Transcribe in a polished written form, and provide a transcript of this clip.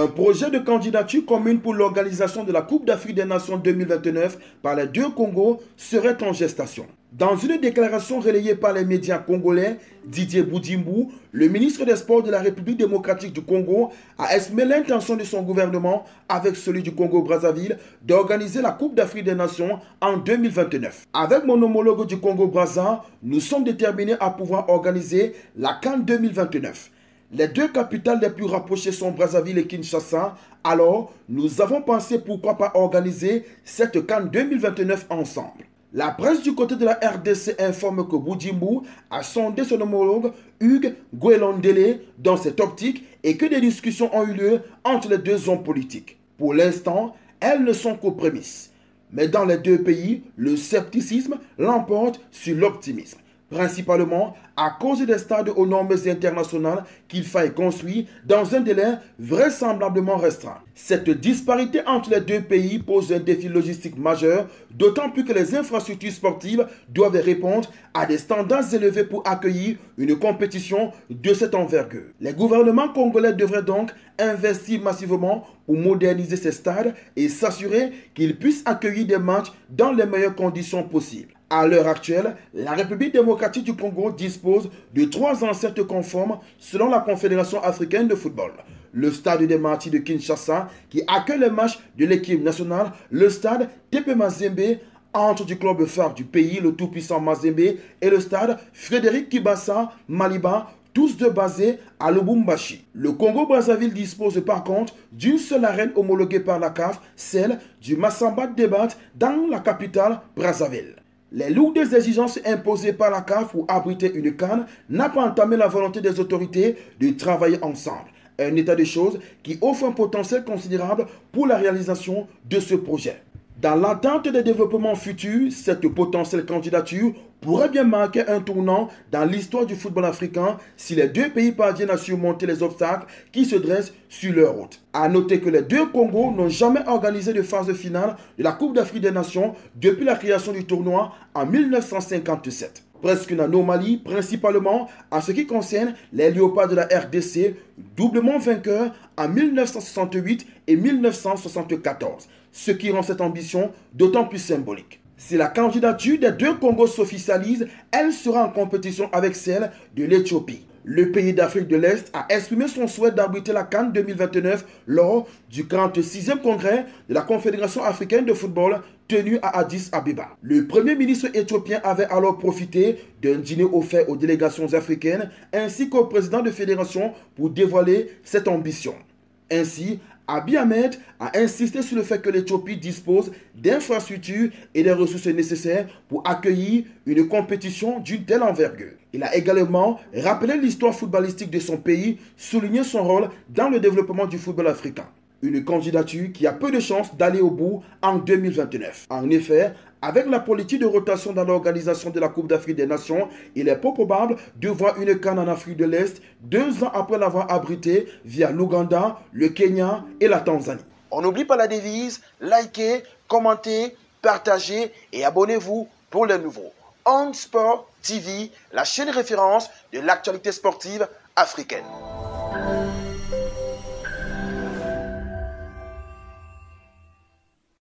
Un projet de candidature commune pour l'organisation de la Coupe d'Afrique des Nations 2029 par les deux Congos serait en gestation. Dans une déclaration relayée par les médias congolais, Didier Boudimbu, le ministre des Sports de la République démocratique du Congo, a exprimé l'intention de son gouvernement, avec celui du Congo-Brazzaville, d'organiser la Coupe d'Afrique des Nations en 2029. Avec mon homologue du Congo-Brazza, nous sommes déterminés à pouvoir organiser la CAN 2029. Les deux capitales les plus rapprochées sont Brazzaville et Kinshasa. Alors, nous avons pensé pourquoi pas organiser cette CAN 2029 ensemble. La presse du côté de la RDC informe que Boudimbu a sondé son homologue Hugues Gwelondele dans cette optique et que des discussions ont eu lieu entre les deux hommes politiques. Pour l'instant, elles ne sont qu'aux prémices. Mais dans les deux pays, le scepticisme l'emporte sur l'optimisme. Principalement à cause des stades aux normes internationales qu'il faille construire dans un délai vraisemblablement restreint. Cette disparité entre les deux pays pose un défi logistique majeur, d'autant plus que les infrastructures sportives doivent répondre à des standards élevés pour accueillir une compétition de cette envergure. Les gouvernements congolais devraient donc investir massivement pour moderniser ces stades et s'assurer qu'ils puissent accueillir des matchs dans les meilleures conditions possibles. À l'heure actuelle, la République démocratique du Congo dispose de 3 enceintes conformes selon la Confédération africaine de football. Le stade des Martyrs de Kinshasa qui accueille les matchs de l'équipe nationale, le stade TP Mazembe entre du club phare du pays, le tout-puissant Mazembe, et le stade Frédéric Kibasa Maliba, tous deux basés à Lubumbashi. Le Congo-Brazzaville dispose par contre d'une seule arène homologuée par la CAF, celle du Massamba Débat dans la capitale Brazzaville. Les lourdes exigences imposées par la CAF pour abriter une CAN n'a pas entamé la volonté des autorités de travailler ensemble. Un état de choses qui offre un potentiel considérable pour la réalisation de ce projet. Dans l'attente des développements futurs, cette potentielle candidature pourrait bien marquer un tournant dans l'histoire du football africain si les deux pays parviennent à surmonter les obstacles qui se dressent sur leur route. A noter que les deux Congos n'ont jamais organisé de phase finale de la Coupe d'Afrique des Nations depuis la création du tournoi en 1957. Presque une anomalie, principalement en ce qui concerne les Léopards de la RDC, doublement vainqueurs en 1968 et 1974, ce qui rend cette ambition d'autant plus symbolique. Si la candidature des deux Congos s'officialise, elle sera en compétition avec celle de l'Éthiopie. Le pays d'Afrique de l'Est a exprimé son souhait d'abriter la CAN 2029 lors du 46e congrès de la Confédération africaine de football tenu à Addis Abeba. Le premier ministre éthiopien avait alors profité d'un dîner offert aux délégations africaines ainsi qu'au président de fédération pour dévoiler cette ambition. Ainsi, Abiy Ahmed a insisté sur le fait que l'Éthiopie dispose d'infrastructures et des ressources nécessaires pour accueillir une compétition d'une telle envergure. Il a également rappelé l'histoire footballistique de son pays, souligné son rôle dans le développement du football africain. Une candidature qui a peu de chances d'aller au bout en 2029. En effet, avec la politique de rotation dans l'organisation de la Coupe d'Afrique des Nations, il est peu probable de voir une CAN en Afrique de l'Est 2 ans après l'avoir abritée via l'Ouganda, le Kenya et la Tanzanie. On n'oublie pas la devise, likez, commentez, partagez et abonnez-vous pour les nouveaux. On Sport TV, la chaîne référence de l'actualité sportive africaine.